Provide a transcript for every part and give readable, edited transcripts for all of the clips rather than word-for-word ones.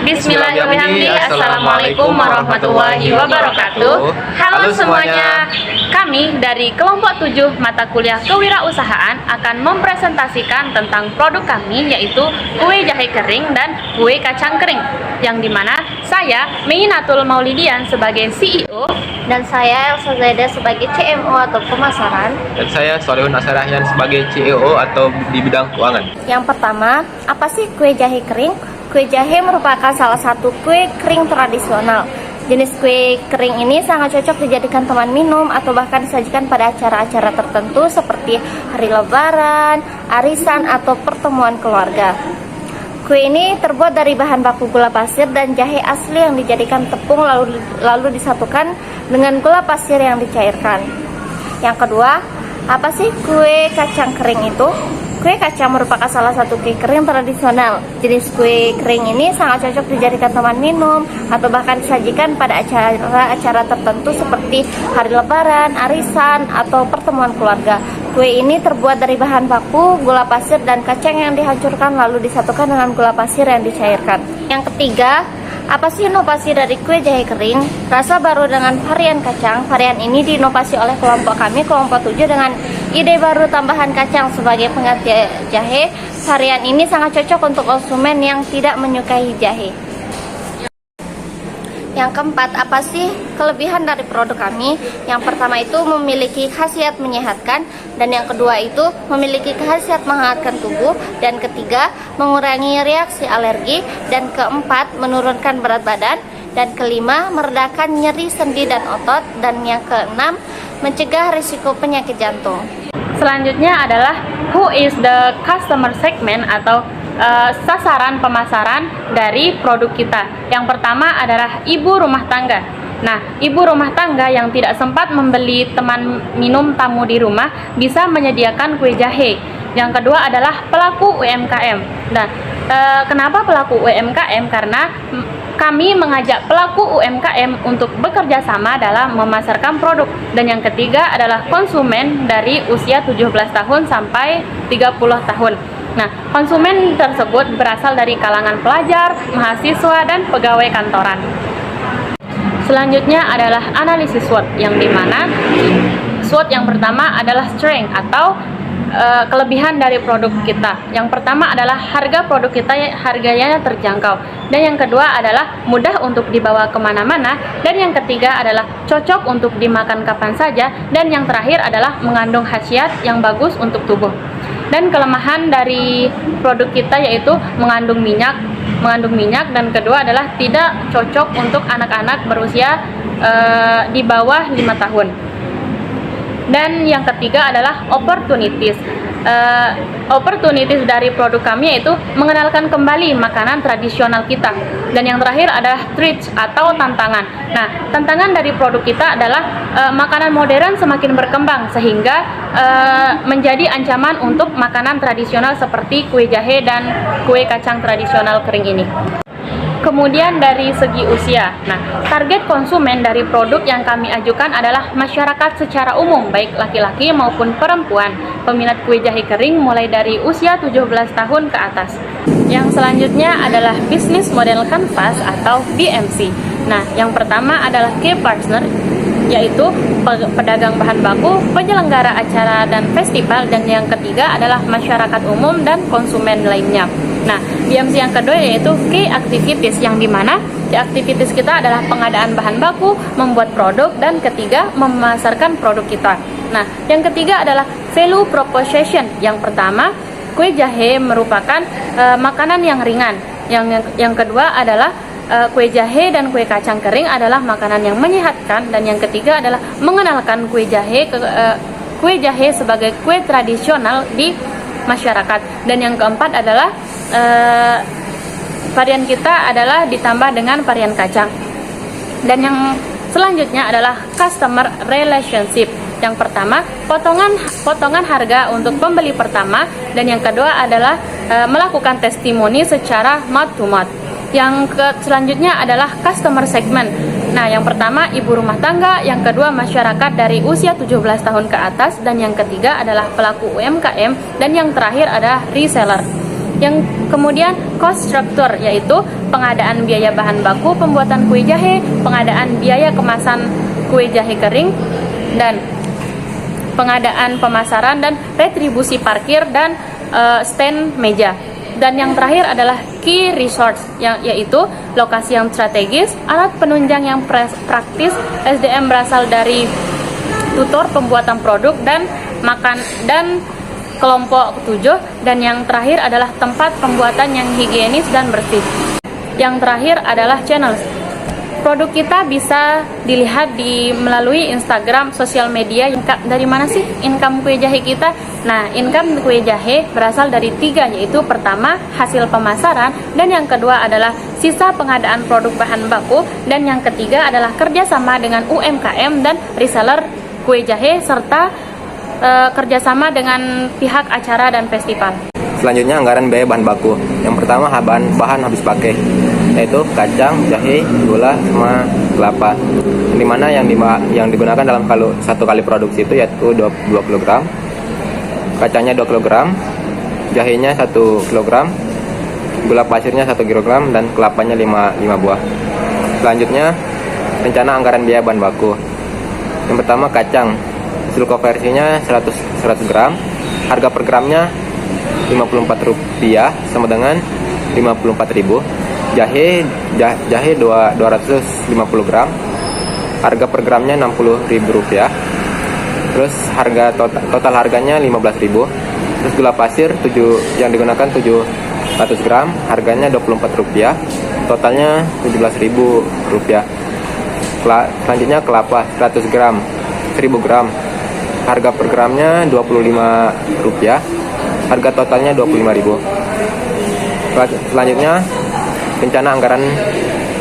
Bismillahirrahmanirrahim. Assalamualaikum warahmatullahi wabarakatuh. Halo semuanya. Kami dari kelompok 7 mata kuliah kewirausahaan akan mempresentasikan tentang produk kami, yaitu kue jahe kering dan kue kacang kering, yang dimana saya Minatul Maulidian sebagai CEO, dan saya Elsa Zaida sebagai CMO atau pemasaran, dan saya Solihun Asarahyan sebagai CEO atau di bidang keuangan. Yang pertama, apa sih kue jahe kering? Kue jahe merupakan salah satu kue kering tradisional. Jenis kue kering ini sangat cocok dijadikan teman minum atau bahkan disajikan pada acara-acara tertentu seperti hari lebaran, arisan, atau pertemuan keluarga. Kue ini terbuat dari bahan baku gula pasir dan jahe asli yang dijadikan tepung lalu disatukan dengan gula pasir yang dicairkan. Yang kedua, apa sih kue kacang kering itu? Kue kacang merupakan salah satu kue kering tradisional. Jenis kue kering ini sangat cocok dijadikan teman minum atau bahkan disajikan pada acara-acara tertentu seperti hari lebaran, arisan, atau pertemuan keluarga. Kue ini terbuat dari bahan baku, gula pasir, dan kacang yang dihancurkan lalu disatukan dengan gula pasir yang dicairkan. Yang ketiga, apa sih inovasi dari kue jahe kering? Rasa baru dengan varian kacang. Varian ini diinovasi oleh kelompok kami, kelompok 7, dengan ide baru tambahan kacang sebagai pengganti jahe. Varian ini sangat cocok untuk konsumen yang tidak menyukai jahe. Yang keempat, apa sih kelebihan dari produk kami? Yang pertama itu memiliki khasiat menyehatkan, dan yang kedua itu memiliki khasiat menghangatkan tubuh, dan ketiga mengurangi reaksi alergi, dan keempat menurunkan berat badan, dan kelima meredakan nyeri sendi dan otot, dan yang keenam mencegah risiko penyakit jantung. Selanjutnya adalah who is the customer segment atau sasaran pemasaran dari produk kita. Yang pertama adalah ibu rumah tangga. Nah, ibu rumah tangga yang tidak sempat membeli teman minum tamu di rumah bisa menyediakan kue jahe. Yang kedua adalah pelaku UMKM. Nah, kenapa pelaku UMKM? Karena kami mengajak pelaku UMKM untuk bekerja sama dalam memasarkan produk. Dan yang ketiga adalah konsumen dari usia 17 tahun sampai 30 tahun. Nah, konsumen tersebut berasal dari kalangan pelajar, mahasiswa, dan pegawai kantoran. Selanjutnya adalah analisis SWOT, yang dimana SWOT yang pertama adalah strength atau kelebihan dari produk kita. Yang pertama adalah harga produk kita, harganya terjangkau. Dan yang kedua adalah mudah untuk dibawa kemana-mana. Dan yang ketiga adalah cocok untuk dimakan kapan saja. Dan yang terakhir adalah mengandung khasiat yang bagus untuk tubuh. Dan kelemahan dari produk kita yaitu mengandung minyak, dan kedua adalah tidak cocok untuk anak-anak berusia di bawah 5 tahun. Dan yang ketiga adalah opportunities. Opportunities dari produk kami yaitu mengenalkan kembali makanan tradisional kita. Dan yang terakhir adalah threats atau tantangan. Nah, tantangan dari produk kita adalah makanan modern semakin berkembang sehingga menjadi ancaman untuk makanan tradisional seperti kue jahe dan kue kacang tradisional kering ini. Kemudian dari segi usia, nah target konsumen dari produk yang kami ajukan adalah masyarakat secara umum, baik laki-laki maupun perempuan. Peminat kue jahe kering mulai dari usia 17 tahun ke atas. Yang selanjutnya adalah Business Model Canvas atau BMC. Nah, yang pertama adalah key partner, yaitu pedagang bahan baku, penyelenggara acara dan festival, dan yang ketiga adalah masyarakat umum dan konsumen lainnya. Nah, BMC yang kedua yaitu key activities, yang dimana key activities kita adalah pengadaan bahan baku, membuat produk, dan ketiga memasarkan produk kita. Nah, yang ketiga adalah value proposition. Yang pertama, kue jahe merupakan makanan yang ringan. Yang kedua adalah kue jahe dan kue kacang kering adalah makanan yang menyehatkan, dan yang ketiga adalah mengenalkan kue jahe sebagai kue tradisional di masyarakat. Dan yang keempat adalah varian kita adalah ditambah dengan varian kacang. Dan yang selanjutnya adalah customer relationship. Yang pertama, potongan harga untuk pembeli pertama, dan yang kedua adalah melakukan testimoni secara mouth to mouth. Yang selanjutnya adalah customer segment. Nah, yang pertama ibu rumah tangga, yang kedua masyarakat dari usia 17 tahun ke atas, dan yang ketiga adalah pelaku UMKM, dan yang terakhir adalah reseller. Yang kemudian cost structure, yaitu pengadaan biaya bahan baku pembuatan kue jahe, pengadaan biaya kemasan kue jahe kering, dan pengadaan pemasaran dan retribusi parkir dan stand meja. Dan yang terakhir adalah key resource, yaitu lokasi yang strategis, alat penunjang yang praktis, SDM berasal dari tutor pembuatan produk dan kelompok 7, dan yang terakhir adalah tempat pembuatan yang higienis dan bersih. Yang terakhir adalah channel. Produk kita bisa dilihat melalui Instagram, sosial media. Dari mana sih income kue jahe kita? Nah, income kue jahe berasal dari 3, yaitu pertama hasil pemasaran, dan yang kedua adalah sisa pengadaan produk bahan baku, dan yang ketiga adalah kerjasama dengan UMKM dan reseller kue jahe, serta kerjasama dengan pihak acara dan festival. Selanjutnya anggaran biaya bahan baku. Yang pertama bahan habis pakai, yaitu kacang, jahe, gula, sama kelapa. Dimana yang digunakan dalam satu kali produksi itu yaitu 2 kg, kacangnya 2 kg, jahenya 1 kg, gula pasirnya 1 kg, dan kelapanya 5 buah. Selanjutnya rencana anggaran biaya bahan baku. Yang pertama kacang, hasil konversinya 100 gram, harga per gramnya Rp54 sama dengan 54.000. Jahe 250 gram, harga per gramnya Rp60.000. Terus harga total harganya 15.000. Terus gula pasir yang digunakan 700 gram, harganya Rp24, totalnya Rp17.000. Selanjutnya kelapa 100 gram, 1000 gram, harga per gramnya Rp25, harga totalnya Rp25.000. Selanjutnya rencana anggaran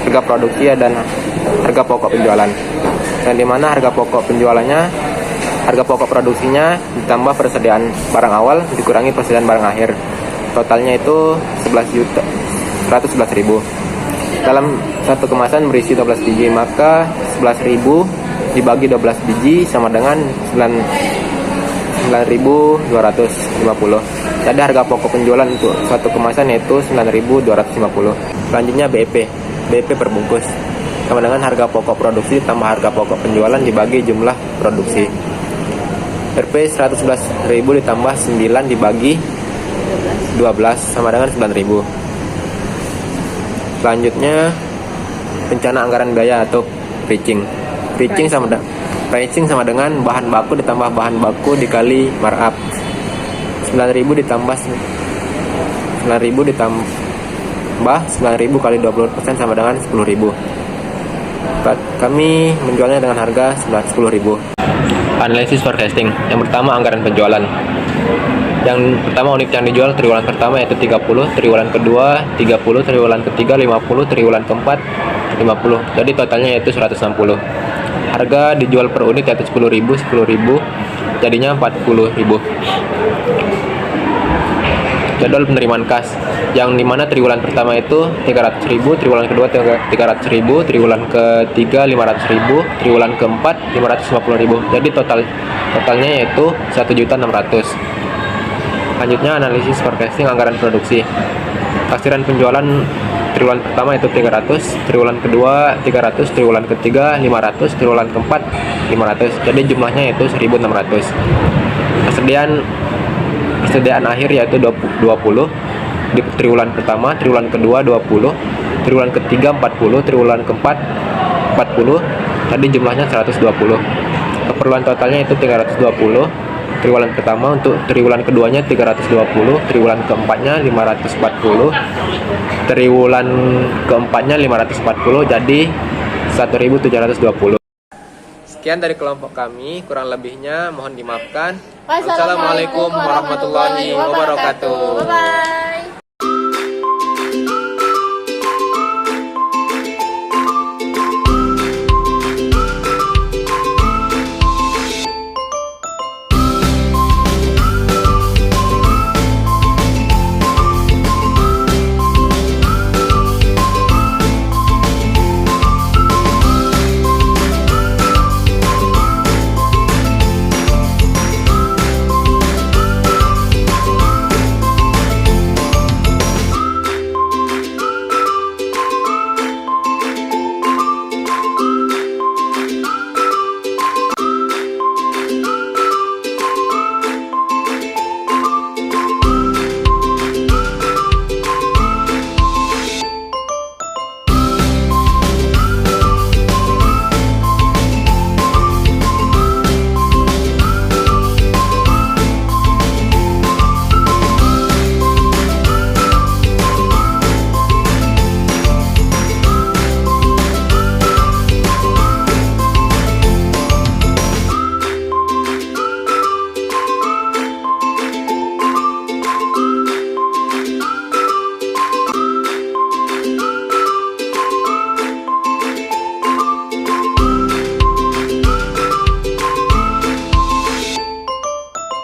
harga produksi dan harga pokok penjualan, yang dimana harga pokok penjualannya, harga pokok produksinya ditambah persediaan barang awal dikurangi persediaan barang akhir, totalnya itu 111.000. Dalam satu kemasan berisi 12 biji, maka 11.000 dibagi 12 biji sama dengan 9.250. Jadi harga pokok penjualan untuk satu kemasan yaitu 9.250. Selanjutnya BEP perbungkus, sama dengan harga pokok produksi tambah harga pokok penjualan dibagi jumlah produksi. RP 111.000 ditambah 9 dibagi 12 sama dengan 9.000. Selanjutnya rencana anggaran biaya atau pricing sama dengan bahan baku ditambah bahan baku dikali markup. 9.000 ditambah 9.000 kali 20% sama dengan 10.000. Kami menjualnya dengan harga 10.000. Analisis forecasting. Yang pertama anggaran penjualan. Yang pertama unit yang dijual triwulan pertama yaitu 30, triwulan kedua 30, triwulan ketiga 50, triwulan keempat 50. Jadi totalnya yaitu 160. Harga dijual per unit yaitu 10.000, jadinya 40.000. Jadwal penerimaan kas, yang dimana triwulan pertama itu 300.000, triwulan kedua 300.000, triwulan ketiga 500.000, triwulan keempat 550.000. Jadi totalnya yaitu 1.600.000. Selanjutnya analisis forecasting anggaran produksi. Taksiran penjualan triwulan pertama itu 300, triwulan kedua 300, triwulan ketiga 500, triwulan keempat 500. Jadi jumlahnya yaitu 1.600. Persediaan akhir yaitu 20 di triwulan pertama, triwulan kedua 20, triwulan ketiga 40, triwulan keempat 40. Tadi jumlahnya 120. Keperluan totalnya itu 320. Triwulan pertama, untuk triwulan keduanya 320, triwulan keempatnya 540, triwulan keempatnya 540, jadi 1.720. Sekian dari kelompok kami, kurang lebihnya mohon dimaafkan. Wassalamualaikum warahmatullahi wabarakatuh. Bye-bye.